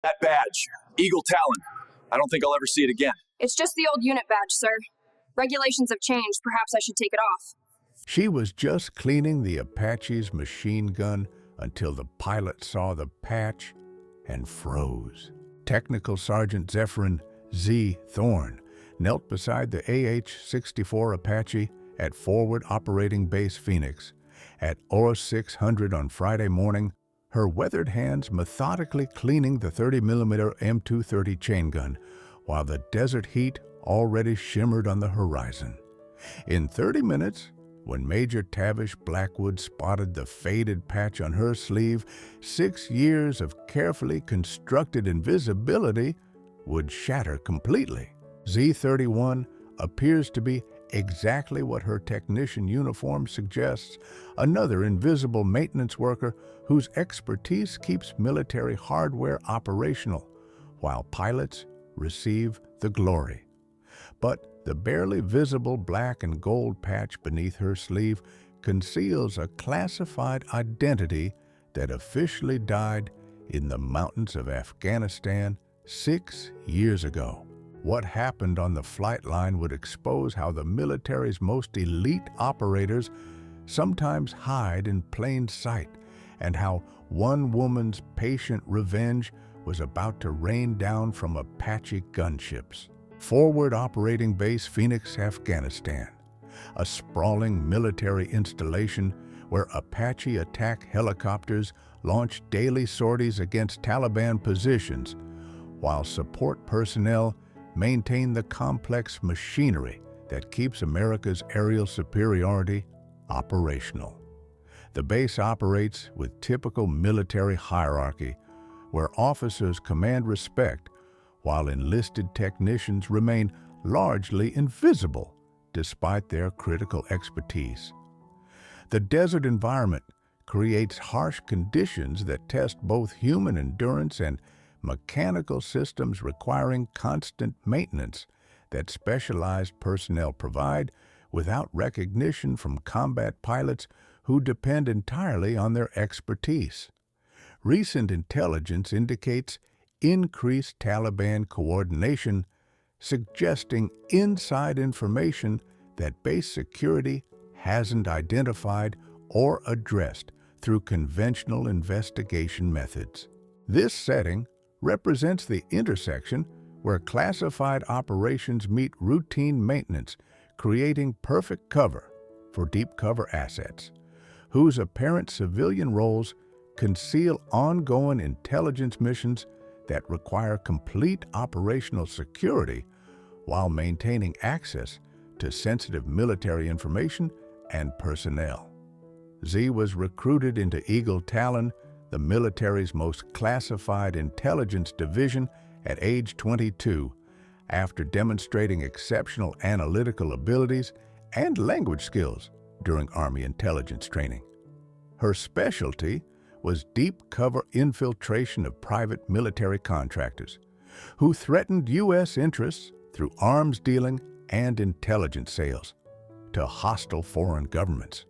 That badge, Eagle Talon. I don't think I'll ever see it again. It's just the old unit badge, sir. Regulations have changed. Perhaps I should take it off. She was just cleaning the Apache's machine gun until the pilot saw the patch and froze. Technical Sergeant Zephrine Z. Thorne knelt beside the AH-64 Apache at Forward Operating Base Phoenix at 0600 on Friday morning, her weathered hands methodically cleaning the 30mm M230 chain gun, while the desert heat already shimmered on the horizon. In 30 minutes, when Major Tavish Blackwood spotted the faded patch on her sleeve, 6 years of carefully constructed invisibility would shatter completely. Z-31 appears to be exactly what her technician uniform suggests, another invisible maintenance worker whose expertise keeps military hardware operational, while pilots receive the glory. But the barely visible black and gold patch beneath her sleeve conceals a classified identity that officially died in the mountains of Afghanistan 6 years ago. What happened on the flight line would expose how the military's most elite operators sometimes hide in plain sight, and how one woman's patient revenge was about to rain down from Apache gunships. Forward Operating Base Phoenix, Afghanistan, a sprawling military installation where Apache attack helicopters launch daily sorties against Taliban positions, while support personnel maintain the complex machinery that keeps America's aerial superiority operational. The base operates with typical military hierarchy, where officers command respect while enlisted technicians remain largely invisible despite their critical expertise. The desert environment creates harsh conditions that test both human endurance and mechanical systems requiring constant maintenance that specialized personnel provide without recognition from combat pilots who depend entirely on their expertise. Recent intelligence indicates increased Taliban coordination, suggesting inside information that base security hasn't identified or addressed through conventional investigation methods. This setting represents the intersection where classified operations meet routine maintenance, creating perfect cover for deep cover assets, whose apparent civilian roles conceal ongoing intelligence missions that require complete operational security while maintaining access to sensitive military information and personnel. Z was recruited into Eagle Talon, the military's most classified intelligence division, at age 22, after demonstrating exceptional analytical abilities and language skills during Army intelligence training. Her specialty was deep cover infiltration of private military contractors who threatened U.S. interests through arms dealing and intelligence sales to hostile foreign governments.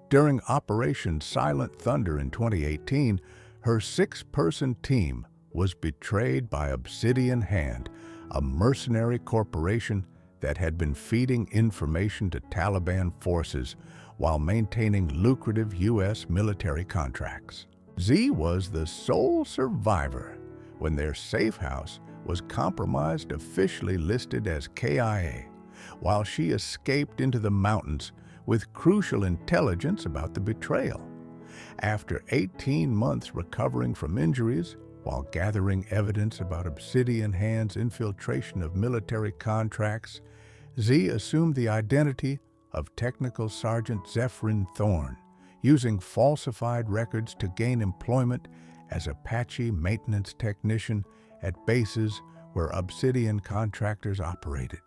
During Operation Silent Thunder in 2018, her 6-person team was betrayed by Obsidian Hand, a mercenary corporation that had been feeding information to Taliban forces while maintaining lucrative U.S. military contracts. Z was the sole survivor when their safe house was compromised, officially listed as KIA, while she escaped into the mountains with crucial intelligence about the betrayal. After 18 months recovering from injuries, while gathering evidence about Obsidian Hand's infiltration of military contracts, Z assumed the identity of Technical Sergeant Zephrine Thorne, using falsified records to gain employment as Apache maintenance technician at bases where Obsidian contractors operated.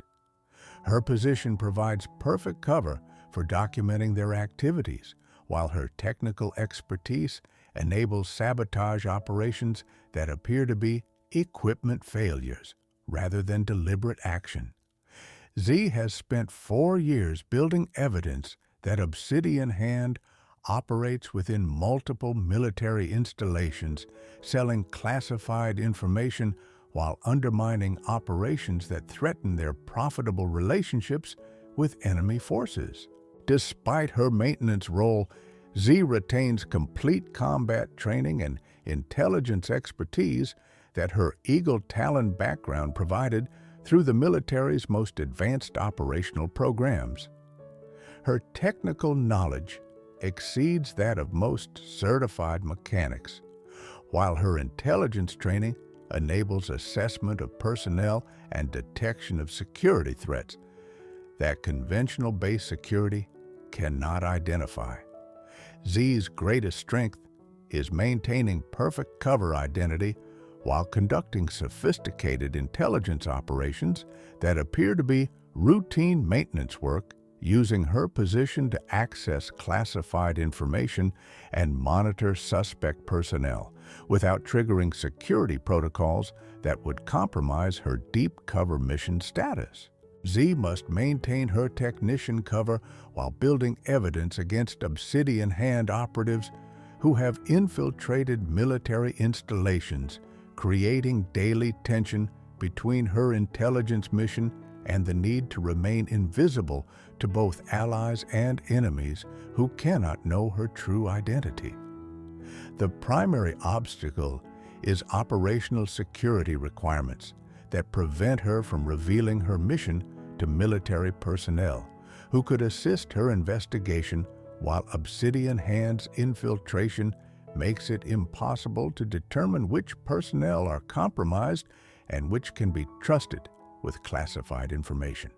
Her position provides perfect cover for documenting their activities, while her technical expertise enables sabotage operations that appear to be equipment failures rather than deliberate action. Z has spent 4 years building evidence that Obsidian Hand operates within multiple military installations, selling classified information while undermining operations that threaten their profitable relationships with enemy forces. Despite her maintenance role, Z retains complete combat training and intelligence expertise that her Eagle Talon background provided through the military's most advanced operational programs. Her technical knowledge exceeds that of most certified mechanics, while her intelligence training enables assessment of personnel and detection of security threats that conventional base security cannot identify. Z's greatest strength is maintaining perfect cover identity while conducting sophisticated intelligence operations that appear to be routine maintenance work, using her position to access classified information and monitor suspect personnel without triggering security protocols that would compromise her deep cover mission status. Z must maintain her technician cover while building evidence against Obsidian Hand operatives who have infiltrated military installations, creating daily tension between her intelligence mission and the need to remain invisible to both allies and enemies who cannot know her true identity. The primary obstacle is operational security requirements that prevent her from revealing her mission to military personnel who could assist her investigation, while Obsidian Hand's infiltration makes it impossible to determine which personnel are compromised and which can be trusted with classified information.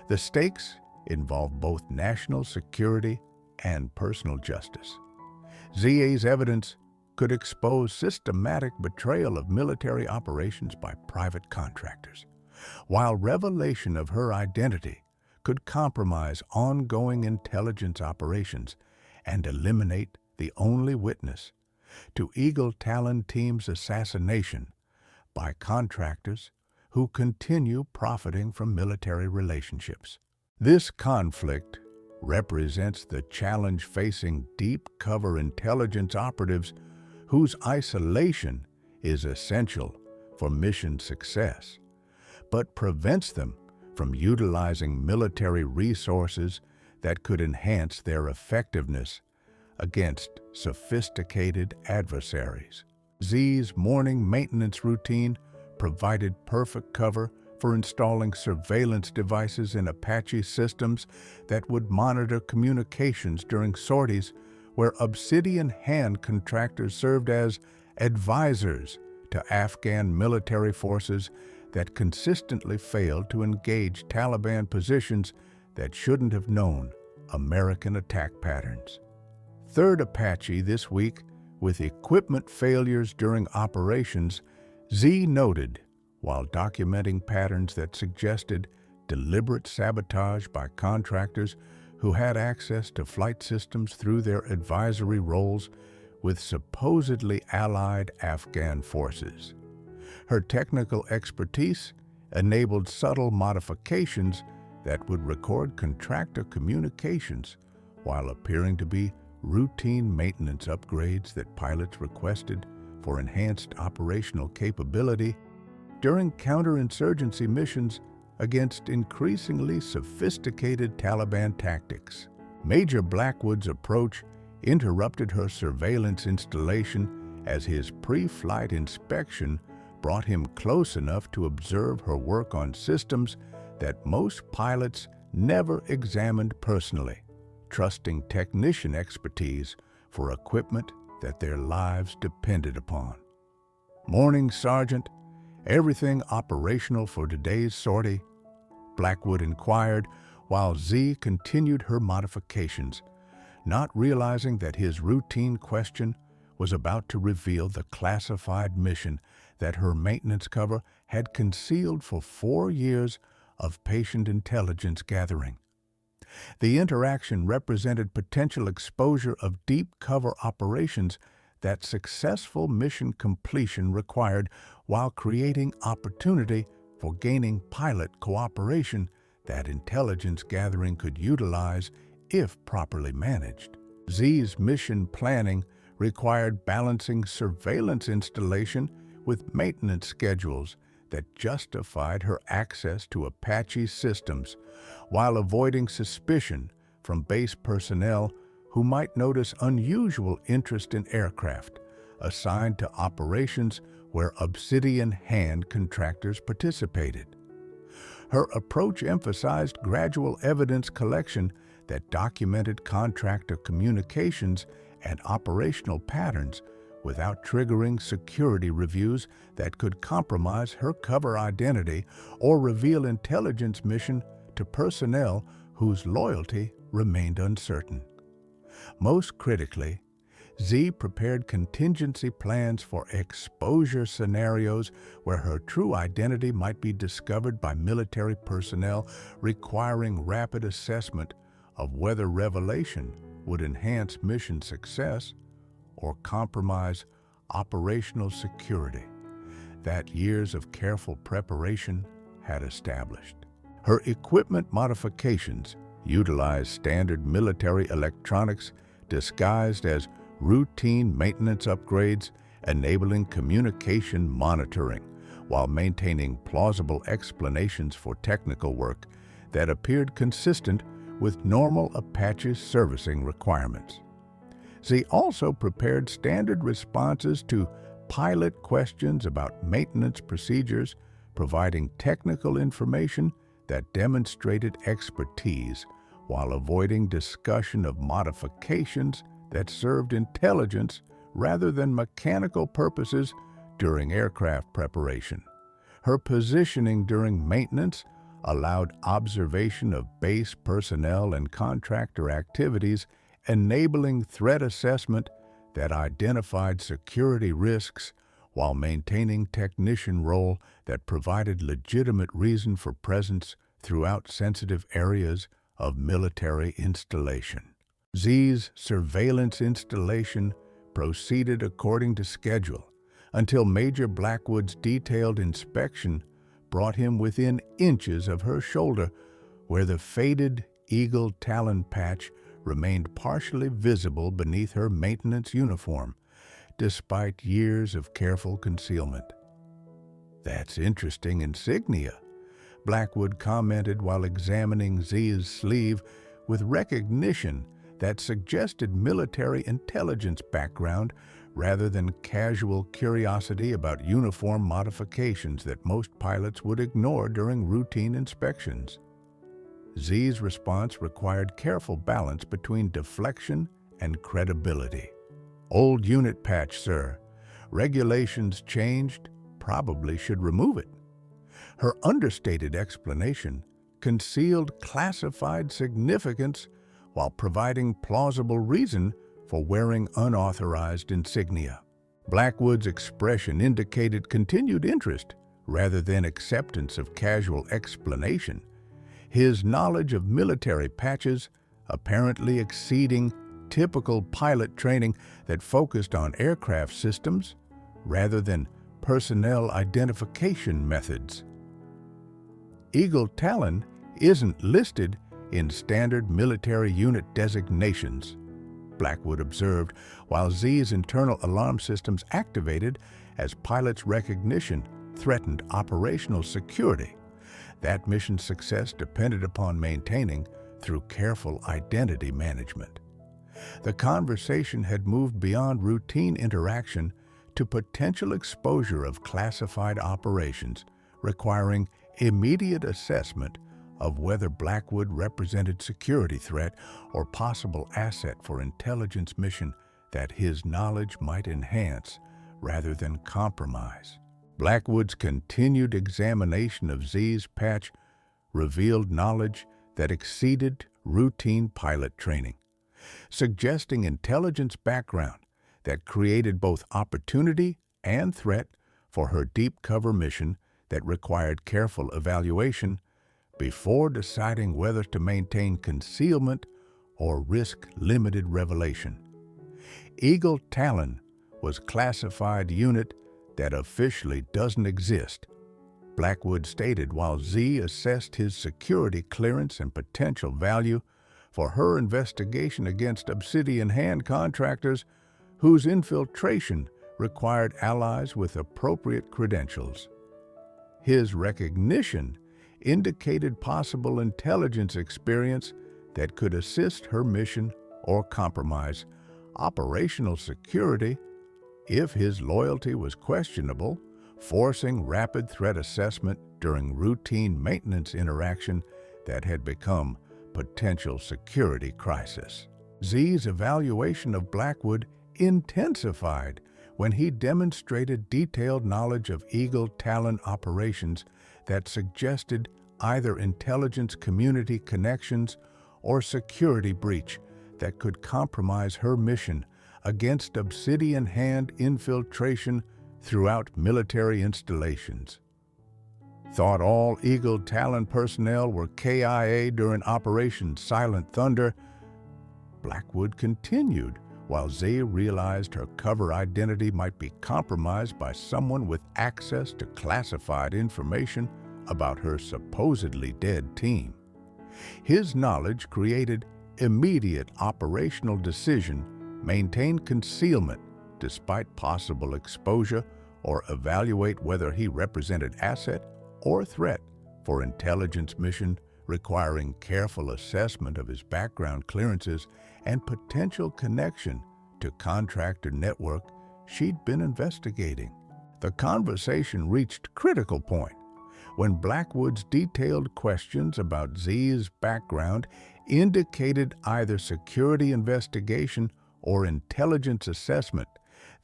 The stakes involve both national security and personal justice. ZA's evidence could expose systematic betrayal of military operations by private contractors, while revelation of her identity could compromise ongoing intelligence operations and eliminate the only witness to Eagle Talon Team's assassination by contractors who continue profiting from military relationships. This conflict represents the challenge facing deep cover intelligence operatives whose isolation is essential for mission success, but prevents them from utilizing military resources that could enhance their effectiveness against sophisticated adversaries. Z's morning maintenance routine provided perfect cover for installing surveillance devices in Apache systems that would monitor communications during sorties where Obsidian Hand contractors served as advisors to Afghan military forces that consistently failed to engage Taliban positions that shouldn't have known American attack patterns. 3rd Apache this week, with equipment failures during operations, Z noted, while documenting patterns that suggested deliberate sabotage by contractors who had access to flight systems through their advisory roles with supposedly allied Afghan forces. Her technical expertise enabled subtle modifications that would record contractor communications while appearing to be routine maintenance upgrades that pilots requested for enhanced operational capability during counterinsurgency missions against increasingly sophisticated Taliban tactics. Major Blackwood's approach interrupted her surveillance installation as his pre-flight inspection brought him close enough to observe her work on systems that most pilots never examined personally, trusting technician expertise for equipment that their lives depended upon. "Morning, Sergeant. Everything operational for today's sortie?" Blackwood inquired while Z continued her modifications, not realizing that his routine question was about to reveal the classified mission that her maintenance cover had concealed for 4 years of patient intelligence gathering. The interaction represented potential exposure of deep cover operations that successful mission completion required, while creating opportunity for gaining pilot cooperation that intelligence gathering could utilize if properly managed. Z's mission planning required balancing surveillance installation with maintenance schedules that justified her access to Apache systems while avoiding suspicion from base personnel who might notice unusual interest in aircraft assigned to operations where Obsidian Hand contractors participated. Her approach emphasized gradual evidence collection that documented contractor communications and operational patterns without triggering security reviews that could compromise her cover identity or reveal intelligence mission to personnel whose loyalty remained uncertain. Most critically, Z prepared contingency plans for exposure scenarios where her true identity might be discovered by military personnel, requiring rapid assessment of whether revelation would enhance mission success or compromise operational security that years of careful preparation had established. Her equipment modifications utilized standard military electronics disguised as routine maintenance upgrades, enabling communication monitoring while maintaining plausible explanations for technical work that appeared consistent with normal Apache servicing requirements. Z also prepared standard responses to pilot questions about maintenance procedures, providing technical information that demonstrated expertise while avoiding discussion of modifications that served intelligence rather than mechanical purposes during aircraft preparation. Her positioning during maintenance allowed observation of base personnel and contractor activities, enabling threat assessment that identified security risks while maintaining technician role that provided legitimate reason for presence throughout sensitive areas of military installation. Z's surveillance installation proceeded according to schedule until Major Blackwood's detailed inspection brought him within inches of her shoulder, where the faded eagle talon patch remained partially visible beneath her maintenance uniform, despite years of careful concealment. "That's interesting insignia," Blackwood commented while examining Z's sleeve with recognition that suggested military intelligence background rather than casual curiosity about uniform modifications that most pilots would ignore during routine inspections. Z's response required careful balance between deflection and credibility. "Old unit patch, sir. Regulations changed. Probably should remove it." Her understated explanation concealed classified significance while providing plausible reason for wearing unauthorized insignia. Blackwood's expression indicated continued interest rather than acceptance of casual explanation, his knowledge of military patches apparently exceeding typical pilot training that focused on aircraft systems rather than personnel identification methods. Eagle Talon isn't listed in standard military unit designations, Blackwood observed, while Z's internal alarm systems activated as pilots' recognition threatened operational security. That mission's success depended upon maintaining through careful identity management. The conversation had moved beyond routine interaction to potential exposure of classified operations, requiring immediate assessment of whether Blackwood represented security threat or possible asset for intelligence mission that his knowledge might enhance rather than compromise. Blackwood's continued examination of Z's patch revealed knowledge that exceeded routine pilot training, suggesting intelligence background that created both opportunity and threat for her deep cover mission that required careful evaluation before deciding whether to maintain concealment or risk limited revelation. Eagle Talon was classified unit that officially doesn't exist, Blackwood stated while Z assessed his security clearance and potential value for her investigation against Obsidian Hand contractors whose infiltration required allies with appropriate credentials. His recognition indicated possible intelligence experience that could assist her mission or compromise operational security if his loyalty was questionable, forcing rapid threat assessment during routine maintenance interaction that had become potential security crisis. Z's evaluation of Blackwood intensified when he demonstrated detailed knowledge of Eagle Talon operations that suggested either intelligence community connections or security breach that could compromise her mission against Obsidian Hand infiltration throughout military installations. Thought all Eagle Talon personnel were KIA during Operation Silent Thunder, Blackwood continued while Z realized her cover identity might be compromised by someone with access to classified information about her supposedly dead team. His knowledge created immediate operational decision, maintain concealment despite possible exposure, or evaluate whether he represented asset or threat for intelligence mission requiring careful assessment of his background clearances and potential connection to contractor network she'd been investigating. The conversation reached critical point when Blackwood's detailed questions about Z's background indicated either security investigation or intelligence assessment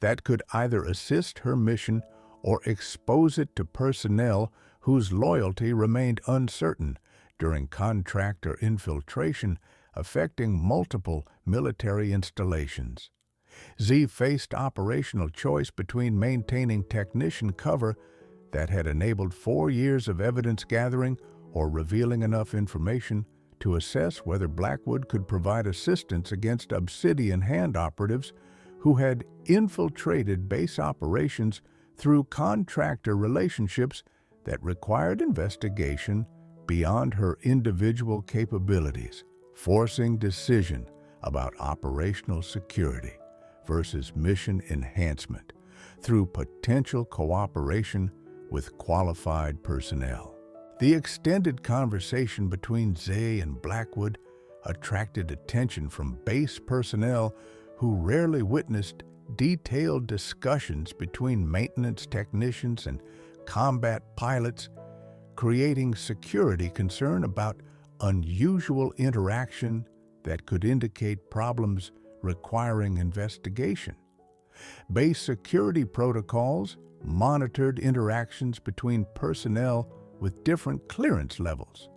that could either assist her mission or expose it to personnel whose loyalty remained uncertain during contractor infiltration affecting multiple military installations. Z faced operational choice between maintaining technician cover that had enabled 4 years of evidence gathering or revealing enough information to assess whether Blackwood could provide assistance against Obsidian Hand operatives who had infiltrated base operations through contractor relationships that required investigation beyond her individual capabilities, forcing decision about operational security versus mission enhancement through potential cooperation with qualified personnel. The extended conversation between Zay and Blackwood attracted attention from base personnel who rarely witnessed detailed discussions between maintenance technicians and combat pilots, creating security concern about unusual interaction that could indicate problems requiring investigation. Base security protocols monitored interactions between personnel with different clearance levels,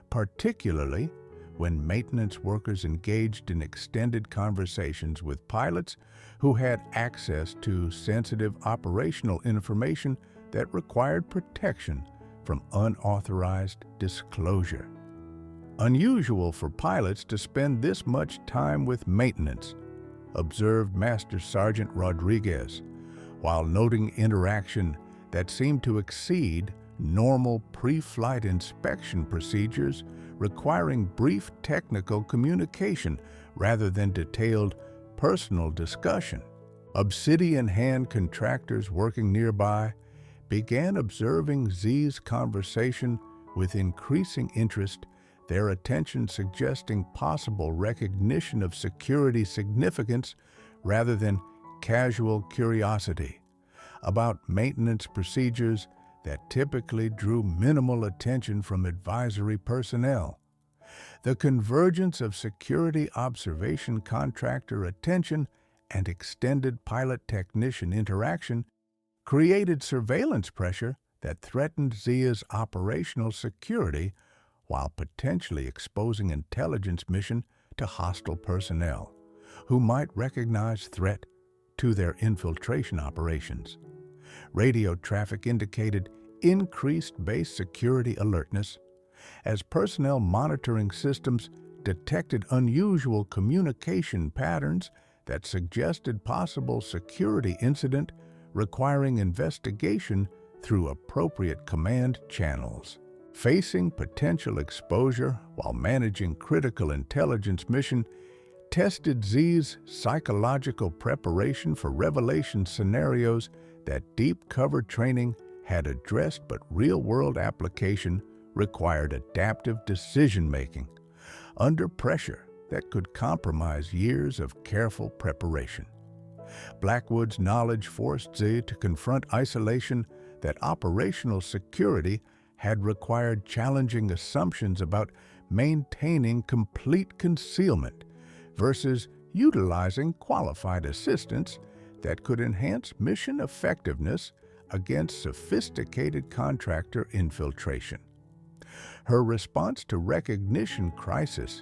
particularly when maintenance workers engaged in extended conversations with pilots who had access to sensitive operational information that required protection from unauthorized disclosure. Unusual for pilots to spend this much time with maintenance, observed Master Sergeant Rodriguez, while noting interaction that seemed to exceed normal pre-flight inspection procedures requiring brief technical communication rather than detailed personal discussion. Obsidian Hand contractors working nearby began observing Z's conversation with increasing interest, their attention suggesting possible recognition of security significance rather than casual curiosity about maintenance procedures that typically drew minimal attention from advisory personnel. The convergence of security observation contractor attention and extended pilot-technician interaction created surveillance pressure that threatened Zia's operational security while potentially exposing intelligence mission to hostile personnel who might recognize threat to their infiltration operations. Radio traffic indicated increased base security alertness as personnel monitoring systems detected unusual communication patterns that suggested possible security incident requiring investigation through appropriate command channels. Facing potential exposure while managing critical intelligence mission tested Z's psychological preparation for revelation scenarios that deep cover training had addressed, but real-world application required adaptive decision-making under pressure that could compromise years of careful preparation. Blackwood's knowledge forced Z to confront isolation that operational security had required challenging assumptions about maintaining complete concealment versus utilizing qualified assistance that could enhance mission effectiveness against sophisticated contractor infiltration. Her response to recognition crisis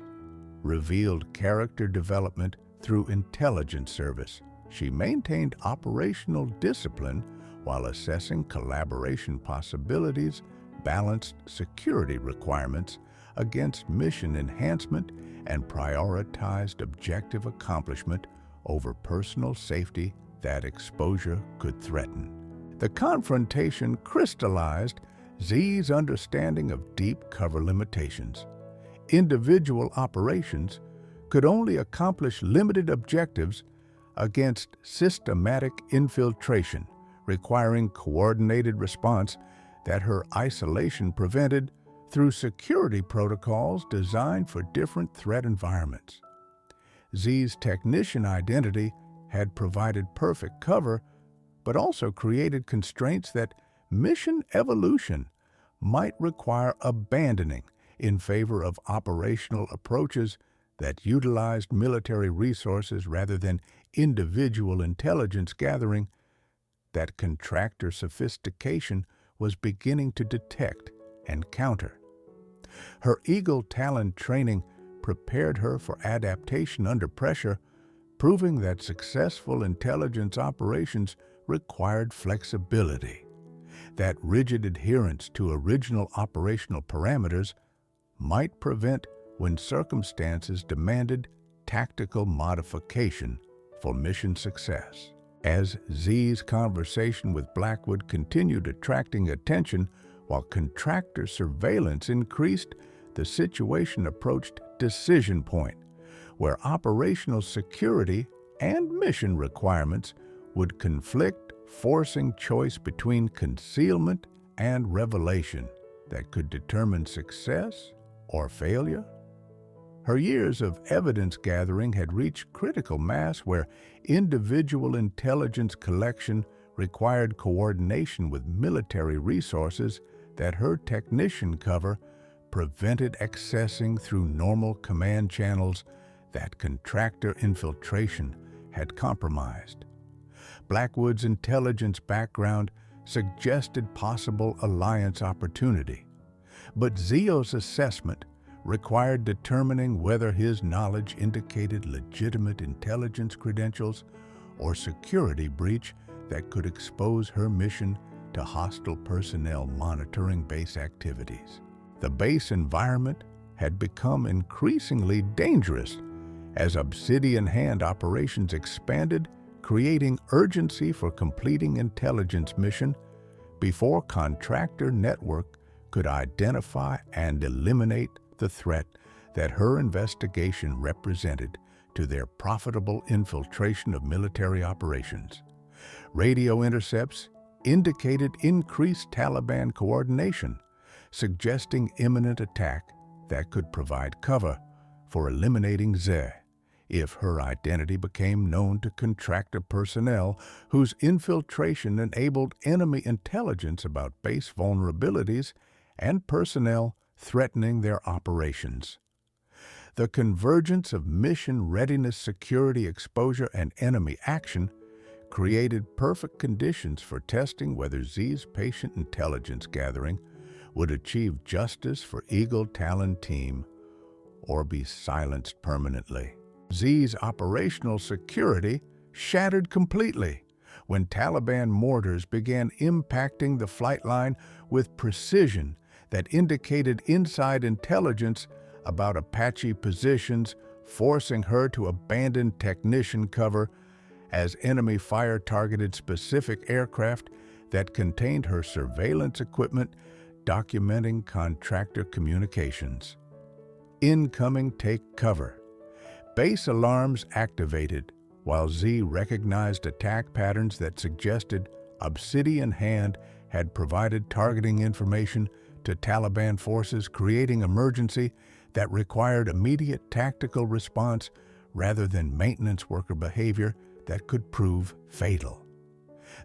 revealed character development through intelligence service. She maintained operational discipline while assessing collaboration possibilities, balanced security requirements against mission enhancement, and prioritized objective accomplishment over personal safety that exposure could threaten. The confrontation crystallized Z's understanding of deep cover limitations. Individual operations could only accomplish limited objectives against systematic infiltration, requiring coordinated response that her isolation prevented through security protocols designed for different threat environments. Z's technician identity had provided perfect cover, but also created constraints that mission evolution might require abandoning in favor of operational approaches that utilized military resources rather than individual intelligence gathering that contractor sophistication was beginning to detect and counter. Her Eagle Talon training prepared her for adaptation under pressure, proving that successful intelligence operations required flexibility, that rigid adherence to original operational parameters might prevent when circumstances demanded tactical modification for mission success. As Z's conversation with Blackwood continued attracting attention while contractor surveillance increased, the situation approached decision point, where operational security and mission requirements would conflict, forcing choice between concealment and revelation that could determine success or failure. Her years of evidence gathering had reached critical mass where individual intelligence collection required coordination with military resources that her technician cover prevented accessing through normal command channels that contractor infiltration had compromised. Blackwood's intelligence background suggested possible alliance opportunity, but Zio's assessment required determining whether his knowledge indicated legitimate intelligence credentials or security breach that could expose her mission to hostile personnel monitoring base activities. The base environment had become increasingly dangerous as Obsidian Hand operations expanded, creating urgency for completing intelligence mission before contractor network could identify and eliminate the threat that her investigation represented to their profitable infiltration of military operations. Radio intercepts indicated increased Taliban coordination, suggesting imminent attack that could provide cover for eliminating Z if her identity became known to contractor personnel whose infiltration enabled enemy intelligence about base vulnerabilities and personnel threatening their operations. The convergence of mission readiness, security exposure, and enemy action created perfect conditions for testing whether Z's patient intelligence gathering would achieve justice for Eagle Talon team or be silenced permanently. Z's operational security shattered completely when Taliban mortars began impacting the flight line with precision that indicated inside intelligence about Apache positions, forcing her to abandon technician cover as enemy fire targeted specific aircraft that contained her surveillance equipment, documenting contractor communications. Incoming, take cover. Base alarms activated while Z recognized attack patterns that suggested Obsidian Hand had provided targeting information to Taliban forces, creating emergency that required immediate tactical response rather than maintenance worker behavior that could prove fatal.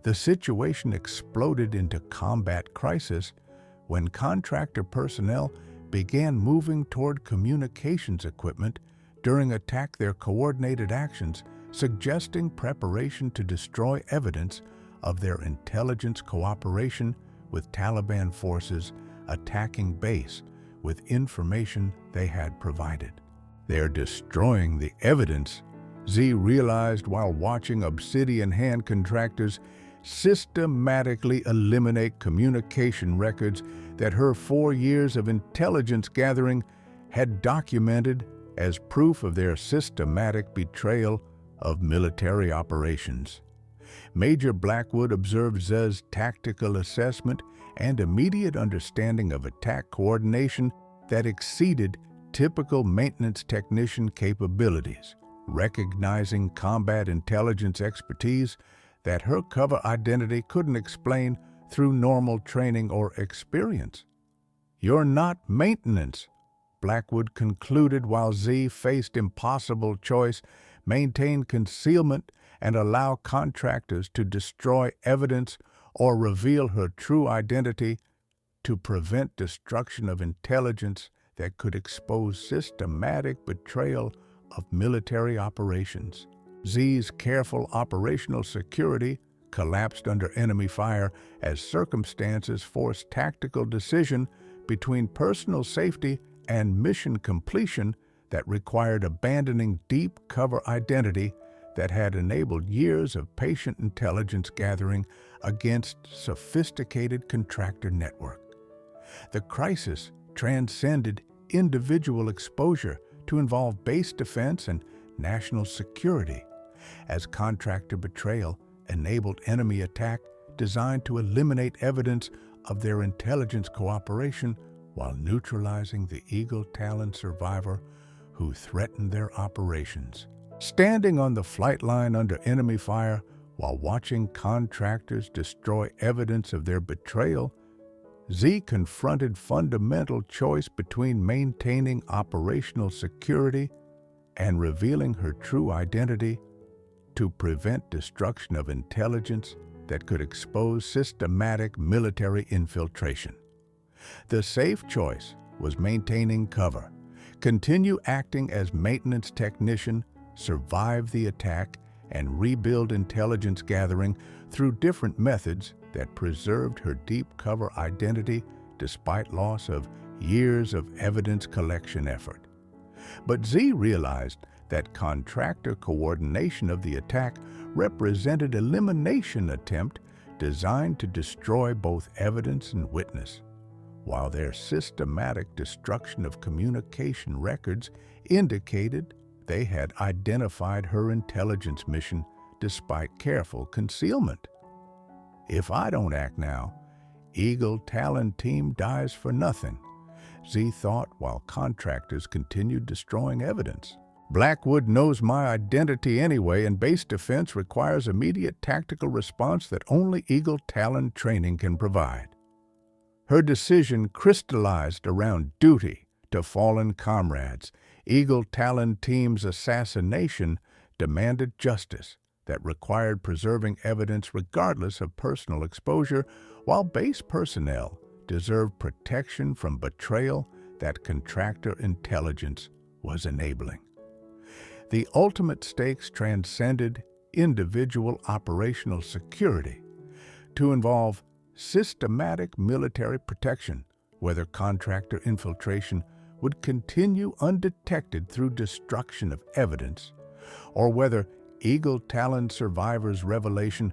The situation exploded into combat crisis when contractor personnel began moving toward communications equipment during their coordinated actions, suggesting preparation to destroy evidence of their intelligence cooperation with Taliban forces attacking base with information they had provided. They're destroying the evidence, Z realized while watching Obsidian Hand contractors systematically eliminate communication records that her 4 years of intelligence gathering had documented as proof of their systematic betrayal of military operations. Major Blackwood observed Z's tactical assessment and immediate understanding of attack coordination that exceeded typical maintenance technician capabilities, recognizing combat intelligence expertise that her cover identity couldn't explain through normal training or experience. "You're not maintenance," Blackwood concluded while Z faced impossible choice: maintain concealment and allow contractors to destroy evidence or reveal her true identity to prevent destruction of intelligence that could expose systematic betrayal of military operations. Z's careful operational security collapsed under enemy fire as circumstances forced tactical decision between personal safety and mission completion that required abandoning deep cover identity that had enabled years of patient intelligence gathering against sophisticated contractor network. The crisis transcended individual exposure to involve base defense and national security, as contractor betrayal enabled enemy attack designed to eliminate evidence of their intelligence cooperation while neutralizing the Eagle Talon survivor who threatened their operations. Standing on the flight line under enemy fire while watching contractors destroy evidence of their betrayal, Z confronted fundamental choice between maintaining operational security and revealing her true identity to prevent destruction of intelligence that could expose systematic military infiltration. The safe choice was maintaining cover, continue acting as maintenance technician, survive the attack, and rebuild intelligence gathering through different methods that preserved her deep cover identity despite loss of years of evidence collection effort. But Z realized that contractor coordination of the attack represented elimination attempt designed to destroy both evidence and witness, while their systematic destruction of communication records indicated they had identified her intelligence mission despite careful concealment. "If I don't act now, Eagle Talon team dies for nothing," Z thought while contractors continued destroying evidence. "Blackwood knows my identity anyway, and base defense requires immediate tactical response that only Eagle Talon training can provide." Her decision crystallized around duty to fallen comrades. Eagle Talon team's assassination demanded justice that required preserving evidence regardless of personal exposure, while base personnel deserved protection from betrayal that contractor intelligence was enabling. The ultimate stakes transcended individual operational security to involve systematic military protection, whether contractor infiltration would continue undetected through destruction of evidence, or whether Eagle Talon survivors' revelation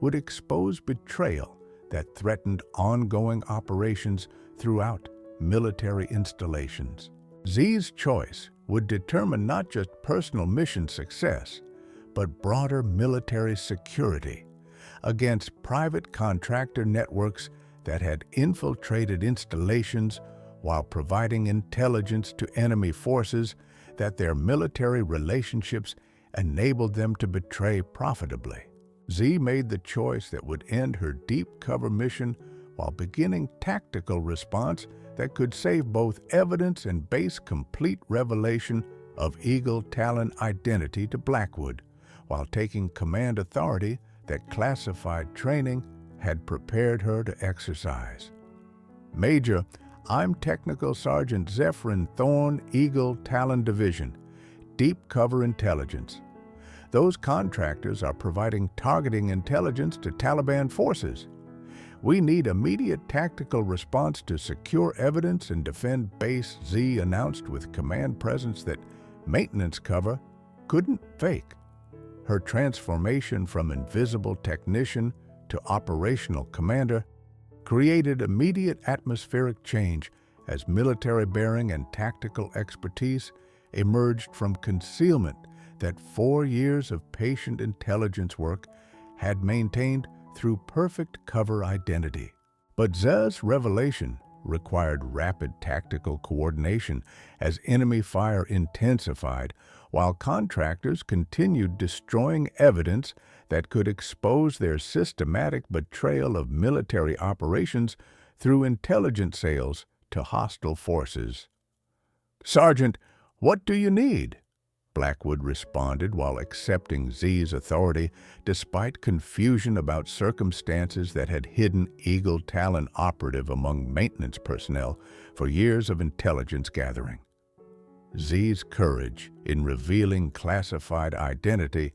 would expose betrayal that threatened ongoing operations throughout military installations. Z's choice would determine not just personal mission success, but broader military security against private contractor networks that had infiltrated installations while providing intelligence to enemy forces that their military relationships enabled them to betray profitably. Z made the choice that would end her deep cover mission while beginning tactical response that could save both evidence and base complete revelation of Eagle Talon identity to Blackwood, while taking command authority that classified training had prepared her to exercise. Major, I'm Technical Sergeant Zephrine, Thorne, Eagle Talon Division, Deep Cover Intelligence. Those contractors are providing targeting intelligence to Taliban forces. We need immediate tactical response to secure evidence and defend Base Z, announced with command presence that maintenance cover couldn't fake. Her transformation from invisible technician to operational commander created immediate atmospheric change as military bearing and tactical expertise emerged from concealment that 4 years of patient intelligence work had maintained through perfect cover identity. But Z's revelation required rapid tactical coordination as enemy fire intensified, while contractors continued destroying evidence that could expose their systematic betrayal of military operations through intelligence sales to hostile forces. "Sergeant, what do you need?" Blackwood responded while accepting Z's authority despite confusion about circumstances that had hidden Eagle Talon operative among maintenance personnel for years of intelligence gathering. Z's courage in revealing classified identity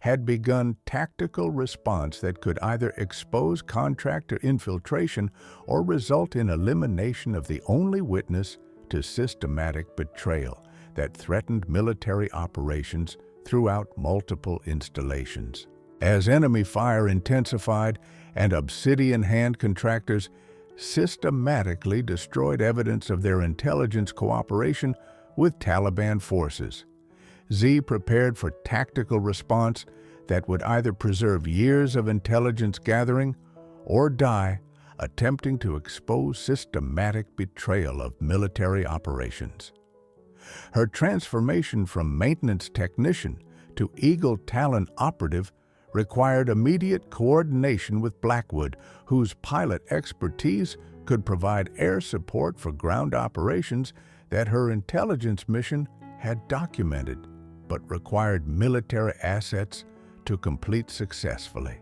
had begun tactical response that could either expose contractor infiltration or result in elimination of the only witness to systematic betrayal that threatened military operations throughout multiple installations. As enemy fire intensified and Obsidian Hand contractors systematically destroyed evidence of their intelligence cooperation with Taliban forces, Z prepared for tactical response that would either preserve years of intelligence gathering or die attempting to expose systematic betrayal of military operations. Her transformation from maintenance technician to Eagle Talon operative required immediate coordination with Blackwood, whose pilot expertise could provide air support for ground operations that her intelligence mission had documented, but required military assets to complete successfully.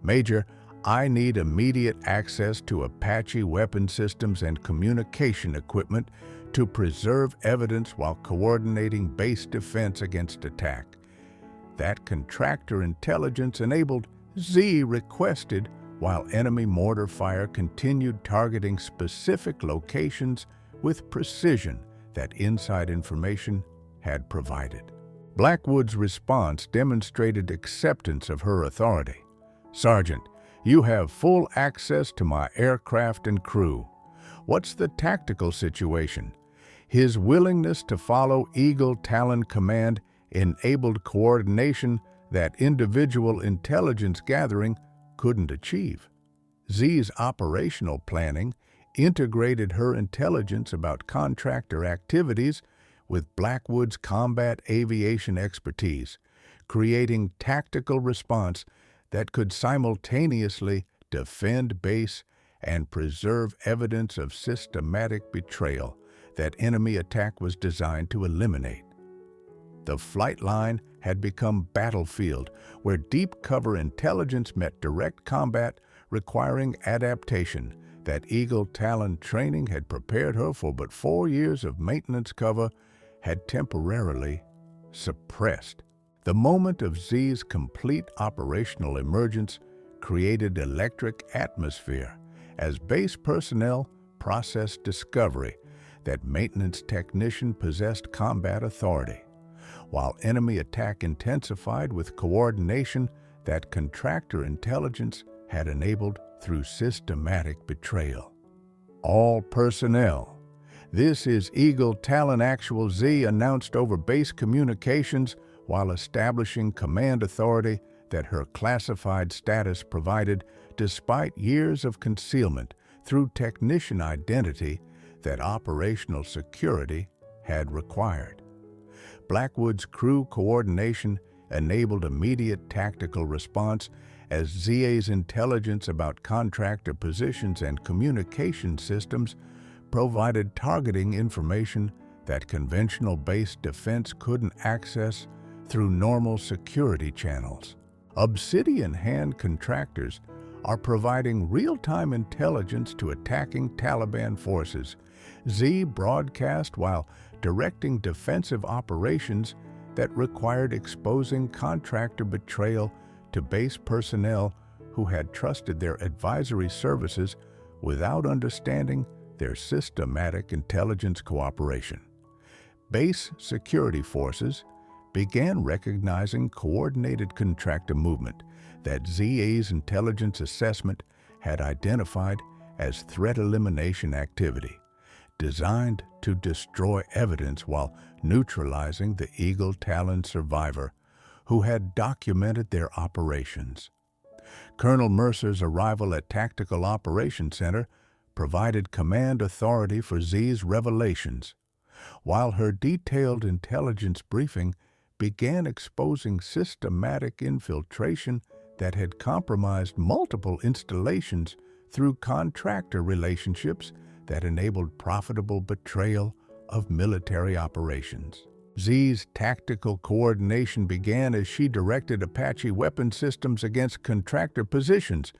"Major, I need immediate access to Apache weapon systems and communication equipment to preserve evidence while coordinating base defense against attack." That contractor intelligence enabled Z requested, while enemy mortar fire continued targeting specific locations with precision that inside information had provided. Blackwood's response demonstrated acceptance of her authority. "Sergeant, you have full access to my aircraft and crew. What's the tactical situation?" His willingness to follow Eagle Talon command enabled coordination that individual intelligence gathering couldn't achieve. Z's operational planning integrated her intelligence about contractor activities with Blackwood's combat aviation expertise, creating tactical response that could simultaneously defend base and preserve evidence of systematic betrayal that enemy attack was designed to eliminate. The flight line had become battlefield, where deep cover intelligence met direct combat, requiring adaptation that Eagle Talon training had prepared her for, but 4 years of maintenance cover had temporarily suppressed. The moment of Z's complete operational emergence created electric atmosphere as base personnel processed discovery that maintenance technician possessed combat authority, while enemy attack intensified with coordination that contractor intelligence had enabled through systematic betrayal. "All personnel, this is Eagle Talon Actual Z," announced over base communications while establishing command authority that her classified status provided despite years of concealment through technician identity that operational security had required. Blackwood's crew coordination enabled immediate tactical response as ZA's intelligence about contractor positions and communication systems provided targeting information that conventional base defense couldn't access through normal security channels. Obsidian Hand contractors are providing real-time intelligence to attacking Taliban forces. Z broadcast while directing defensive operations that required exposing contractor betrayal to base personnel who had trusted their advisory services without understanding their systematic intelligence cooperation. Base security forces began recognizing coordinated contractor movement that ZA's intelligence assessment had identified as threat elimination activity, designed to destroy evidence while neutralizing the Eagle Talon survivor who had documented their operations. Colonel Mercer's arrival at Tactical Operations Center provided command authority for Z's revelations, while her detailed intelligence briefing began exposing systematic infiltration that had compromised multiple installations through contractor relationships that enabled profitable betrayal of military operations. Z's tactical coordination began as she directed Apache weapon systems against contractor positions,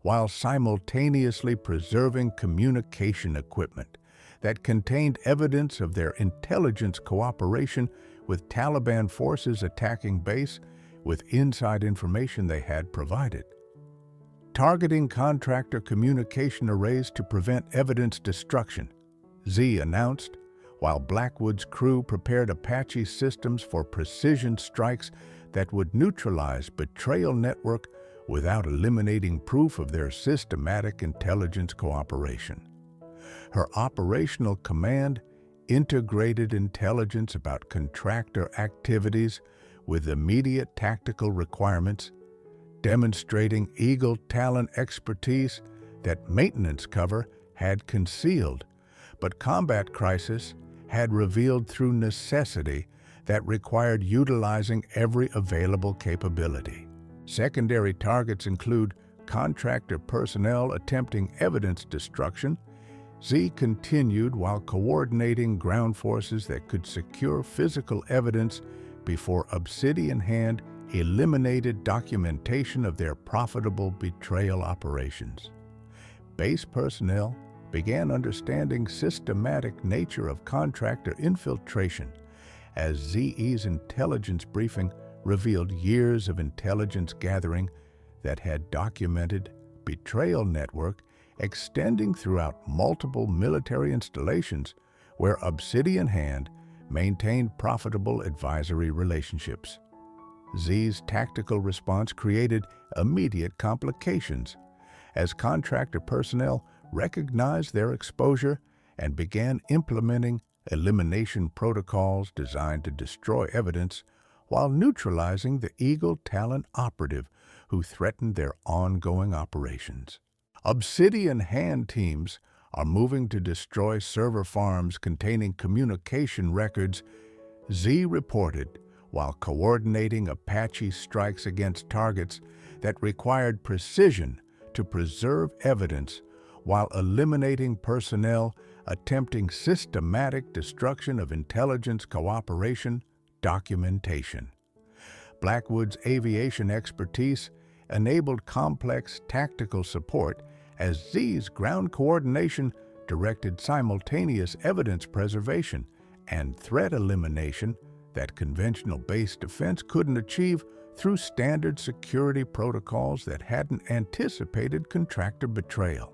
while simultaneously preserving communication equipment that contained evidence of their intelligence cooperation with Taliban forces attacking base with inside information they had provided. Targeting contractor communication arrays to prevent evidence destruction, Z announced, while Blackwood's crew prepared Apache systems for precision strikes that would neutralize betrayal network without eliminating proof of their systematic intelligence cooperation. Her operational command integrated intelligence about contractor activities with immediate tactical requirements, demonstrating Eagle Talon expertise that maintenance cover had concealed, but combat crisis had revealed through necessity that required utilizing every available capability. Secondary targets include contractor personnel attempting evidence destruction. Z continued while coordinating ground forces that could secure physical evidence before Obsidian Hand eliminated documentation of their profitable betrayal operations. Base personnel began understanding systematic nature of contractor infiltration as ZE's intelligence briefing revealed years of intelligence gathering that had documented betrayal network extending throughout multiple military installations where Obsidian Hand maintained profitable advisory relationships. Z's tactical response created immediate complications as contractor personnel recognized their exposure and began implementing elimination protocols designed to destroy evidence while neutralizing the Eagle Talon operative who threatened their ongoing operations. Obsidian Hand teams are moving to destroy server farms containing communication records, Z reported, while coordinating Apache strikes against targets that required precision to preserve evidence while eliminating personnel attempting systematic destruction of intelligence cooperation documentation. Blackwood's aviation expertise enabled complex tactical support as Z's ground coordination directed simultaneous evidence preservation and threat elimination that conventional base defense couldn't achieve through standard security protocols that hadn't anticipated contractor betrayal.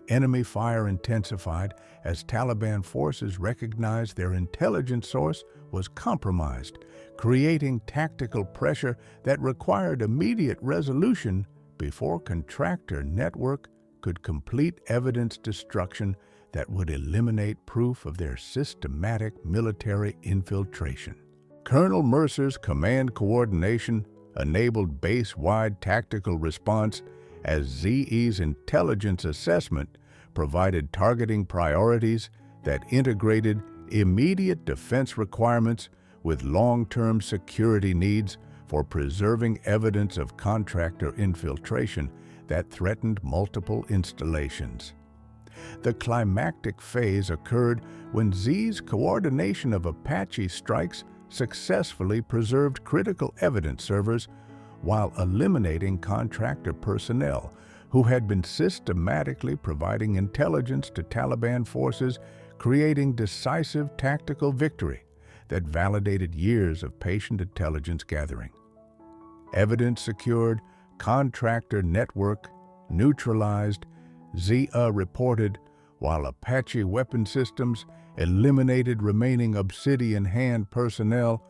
Enemy fire intensified as Taliban forces recognized their intelligence source was compromised, creating tactical pressure that required immediate resolution before contractor network could complete evidence destruction that would eliminate proof of their systematic military infiltration. Colonel Mercer's command coordination enabled base-wide tactical response as ZE's intelligence assessment provided targeting priorities that integrated immediate defense requirements with long-term security needs for preserving evidence of contractor infiltration that threatened multiple installations. The climactic phase occurred when Z's coordination of Apache strikes successfully preserved critical evidence servers while eliminating contractor personnel who had been systematically providing intelligence to Taliban forces, creating decisive tactical victory that validated years of patient intelligence gathering. Evidence secured, contractor network neutralized, ZA reported, while Apache weapon systems eliminated remaining Obsidian Hand personnel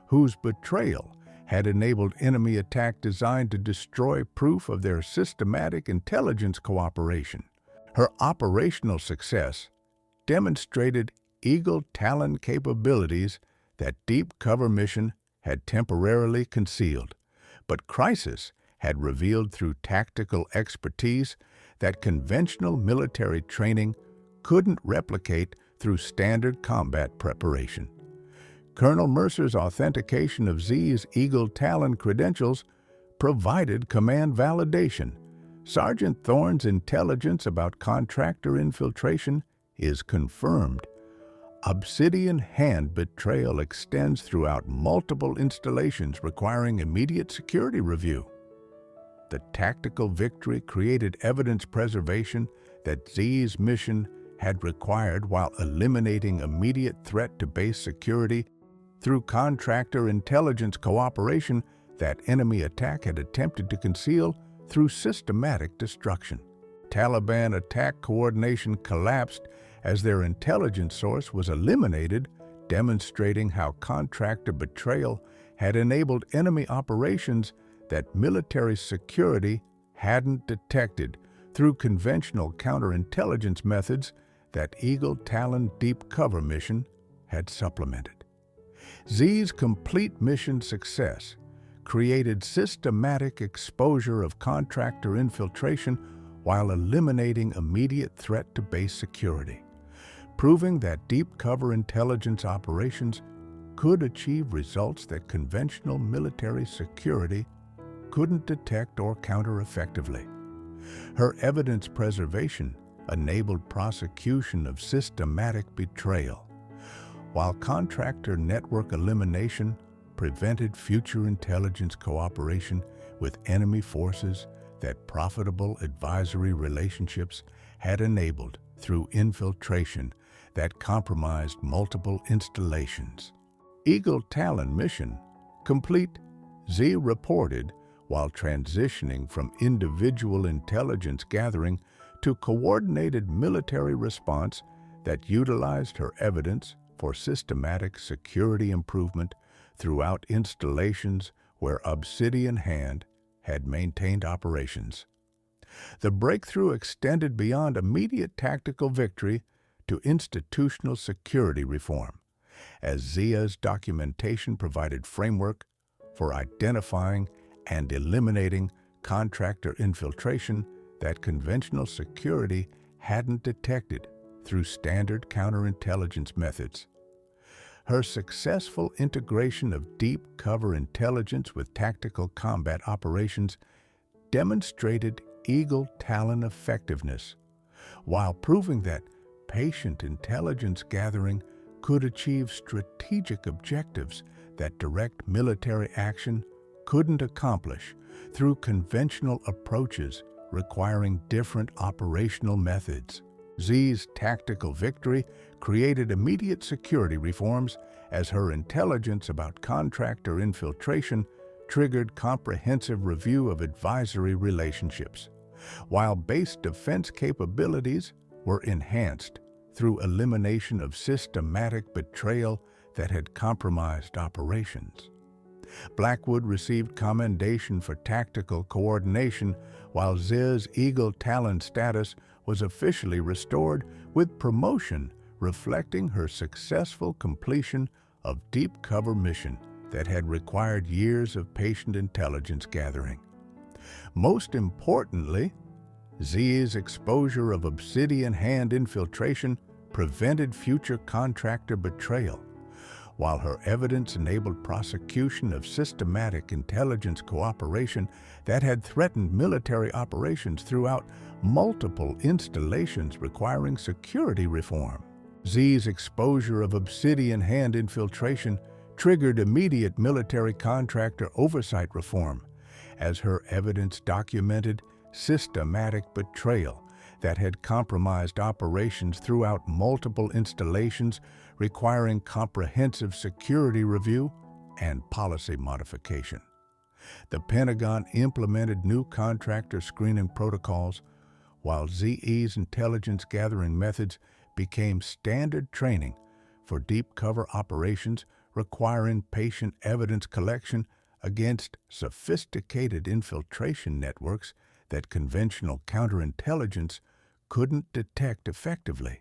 whose betrayal had enabled enemy attack designed to destroy proof of their systematic intelligence cooperation. Her operational success demonstrated Eagle Talon capabilities that Deep Cover mission had temporarily concealed, but Crisis had revealed through tactical expertise that conventional military training couldn't replicate through standard combat preparation. Colonel Mercer's authentication of Z's Eagle Talon credentials provided command validation. Sergeant Thorne's intelligence about contractor infiltration is confirmed. Obsidian Hand betrayal extends throughout multiple installations requiring immediate security review. The tactical victory created evidence preservation that Z's mission had required while eliminating immediate threat to base security through contractor intelligence cooperation that enemy attack had attempted to conceal through systematic destruction. Taliban attack coordination collapsed as their intelligence source was eliminated, demonstrating how contractor betrayal had enabled enemy operations that military security hadn't detected through conventional counterintelligence methods that Eagle Talon Deep Cover mission had supplemented. Z's complete mission success created systematic exposure of contractor infiltration while eliminating immediate threat to base security, proving that deep cover intelligence operations could achieve results that conventional military security couldn't detect or counter effectively. Her evidence preservation enabled prosecution of systematic betrayal, while contractor network elimination prevented future intelligence cooperation with enemy forces that profitable advisory relationships had enabled through infiltration that compromised multiple installations. Eagle Talon mission complete, Z reported, while transitioning from individual intelligence gathering to coordinated military response that utilized her evidence for systematic security improvement throughout installations where Obsidian Hand had maintained operations. The breakthrough extended beyond immediate tactical victory to institutional security reform, as Zia's documentation provided framework for identifying and eliminating contractor infiltration that conventional security hadn't detected through standard counterintelligence methods. Her successful integration of deep cover intelligence with tactical combat operations demonstrated Eagle Talon effectiveness, while proving that patient intelligence gathering could achieve strategic objectives that direct military action couldn't accomplish through conventional approaches requiring different operational methods. Z's tactical victory created immediate security reforms as her intelligence about contractor infiltration triggered comprehensive review of advisory relationships, while base defense capabilities were enhanced through elimination of systematic betrayal that had compromised operations. Blackwood received commendation for tactical coordination, while Z's Eagle Talon status was officially restored with promotion reflecting her successful completion of deep cover mission that had required years of patient intelligence gathering. Most importantly, Z's exposure of obsidian hand infiltration prevented future contractor betrayal, while her evidence enabled prosecution of systematic intelligence cooperation that had threatened military operations throughout multiple installations requiring security reform. Z's exposure of obsidian hand infiltration triggered immediate military contractor oversight reform, as her evidence documented systematic betrayal that had compromised operations throughout multiple installations requiring comprehensive security review and policy modification. The Pentagon implemented new contractor screening protocols, while ZE's intelligence gathering methods became standard training for deep cover operations requiring patient evidence collection against sophisticated infiltration networks that conventional counterintelligence couldn't detect effectively.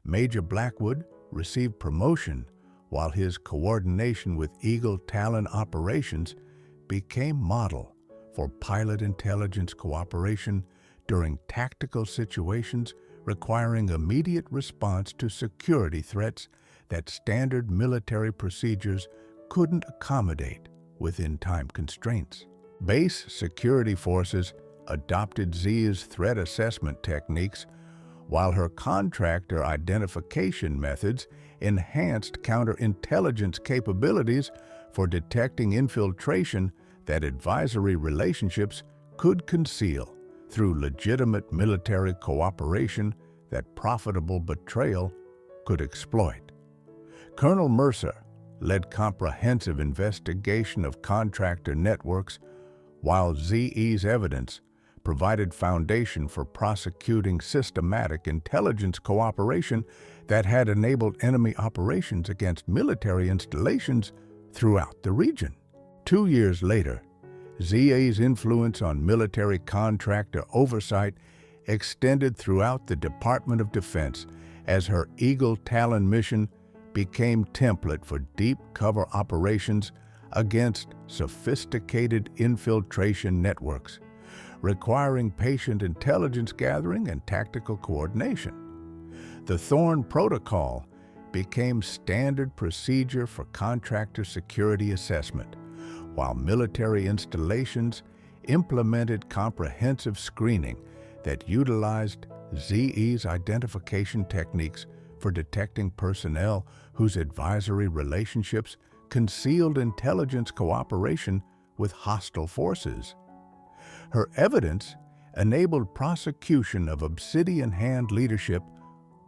Major Blackwood received promotion, while his coordination with Eagle Talon operations became model for pilot intelligence cooperation during tactical situations requiring immediate response to security threats that standard military procedures couldn't accommodate within time constraints. Base security forces adopted Z's threat assessment techniques, while her contractor identification methods enhanced counterintelligence capabilities for detecting infiltration that advisory relationships could conceal through legitimate military cooperation that profitable betrayal could exploit. Colonel Mercer led comprehensive investigation of contractor networks, while ZE's evidence provided foundation for prosecuting systematic intelligence cooperation that had enabled enemy operations against military installations throughout the region. 2 years later, ZE's influence on military contractor oversight extended throughout the Department of Defense as her Eagle Talon mission became template for deep cover operations against sophisticated infiltration networks, requiring patient intelligence gathering and tactical coordination. The Thorne Protocol became standard procedure for contractor security assessment, while military installations implemented comprehensive screening that utilized ZE's identification techniques for detecting personnel whose advisory relationships concealed intelligence cooperation with hostile forces. Her evidence enabled prosecution of obsidian hand leadership,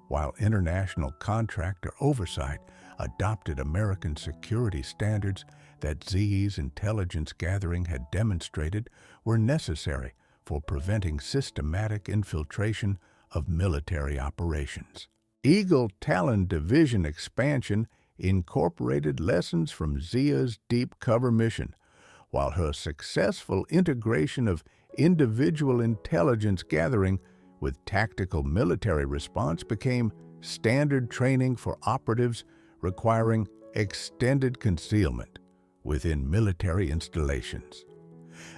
while international contractor oversight adopted American security standards that ZE's intelligence gathering had demonstrated were necessary for preventing systematic infiltration of military operations. Eagle Talon Division expansion incorporated lessons from ZE's deep cover mission, while her successful integration of individual intelligence gathering with tactical military response became standard training for operatives requiring extended concealment within military installations.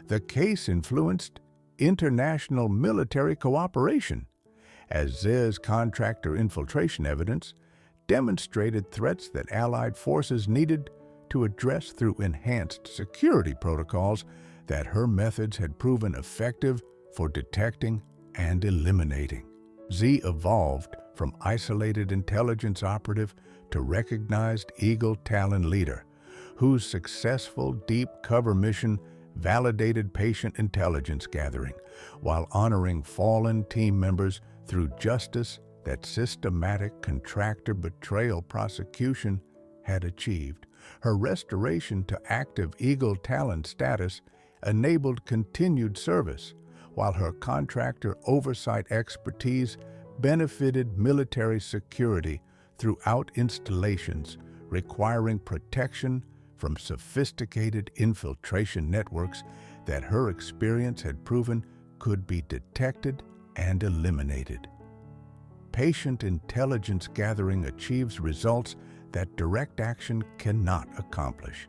The case influenced international military cooperation, as ZE's contractor infiltration evidence demonstrated threats that Allied forces needed to address through enhanced security protocols that her methods had proven effective for detecting and eliminating. Z evolved from isolated intelligence operative to recognized Eagle Talon leader, whose successful deep cover mission validated patient intelligence gathering while honoring fallen team members through justice that systematic contractor betrayal prosecution had achieved. Her restoration to active Eagle Talon status enabled continued service, while her contractor oversight expertise benefited military security throughout installations requiring protection from sophisticated infiltration networks that her experience had proven could be detected and eliminated. Patient intelligence gathering achieves results that direct action cannot accomplish.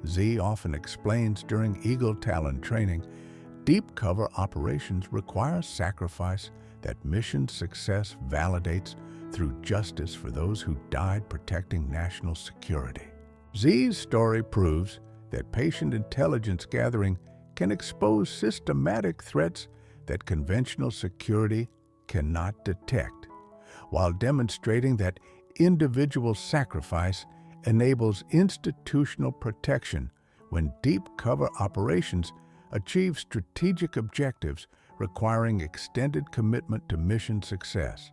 Z often explains during Eagle Talon training, deep cover operations require sacrifice that mission success validates through justice for those who died protecting national security. Z's story proves that patient intelligence gathering can expose systematic threats that conventional security cannot detect, while demonstrating that individual sacrifice enables institutional protection when deep cover operations achieve strategic objectives requiring extended commitment to mission success,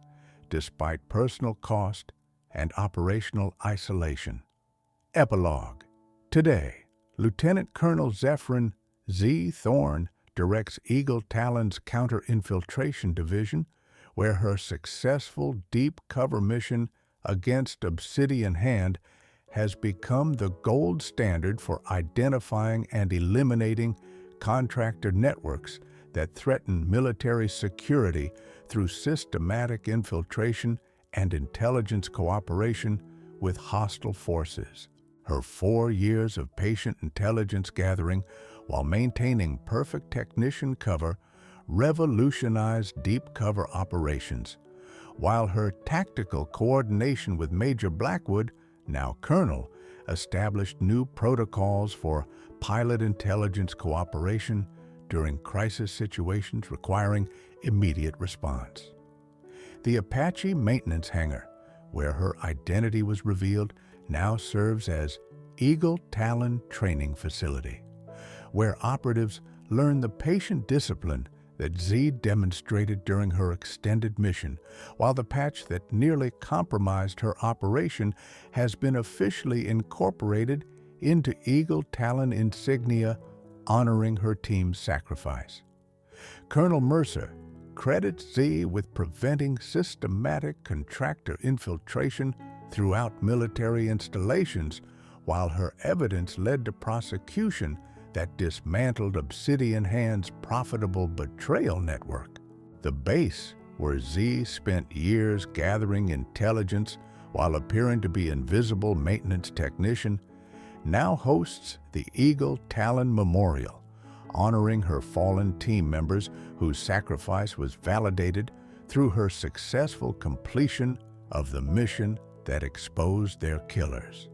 despite personal cost and operational isolation. Epilogue. Today, Lieutenant Colonel Zephrine Z. Thorne directs Eagle Talon's Counter-Infiltration Division, where her successful deep cover mission against Obsidian Hand has become the gold standard for identifying and eliminating contractor networks that threaten military security through systematic infiltration and intelligence cooperation with hostile forces. Her 4 years of patient intelligence gathering while maintaining perfect technician cover revolutionized deep cover operations, while her tactical coordination with Major Blackwood, now Colonel, established new protocols for pilot intelligence cooperation during crisis situations requiring immediate response. The Apache maintenance hangar, where her identity was revealed, now serves as Eagle Talon Training Facility, where operatives learn the patient discipline that Z demonstrated during her extended mission, while the patch that nearly compromised her operation has been officially incorporated into Eagle Talon insignia, honoring her team's sacrifice. Colonel Mercer credits Z with preventing systematic contractor infiltration throughout military installations, while her evidence led to prosecution that dismantled Obsidian Hand's profitable betrayal network. The base, where Z spent years gathering intelligence while appearing to be invisible maintenance technician, now hosts the Eagle Talon Memorial, honoring her fallen team members whose sacrifice was validated through her successful completion of the mission that exposed their killers.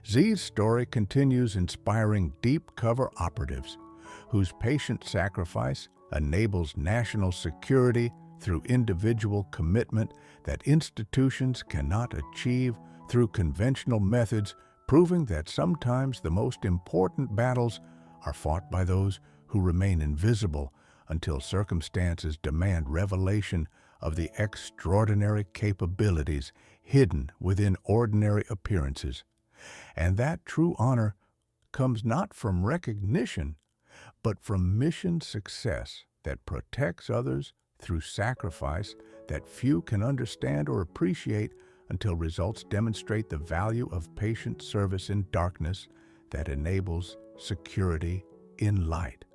Z's story continues inspiring deep cover operatives whose patient sacrifice enables national security through individual commitment that institutions cannot achieve through conventional methods, proving that sometimes the most important battles are fought by those who remain invisible until circumstances demand revelation of the extraordinary capabilities hidden within ordinary appearances. And that true honor comes not from recognition, but from mission success that protects others through sacrifice that few can understand or appreciate until results demonstrate the value of patient service in darkness that enables security in light.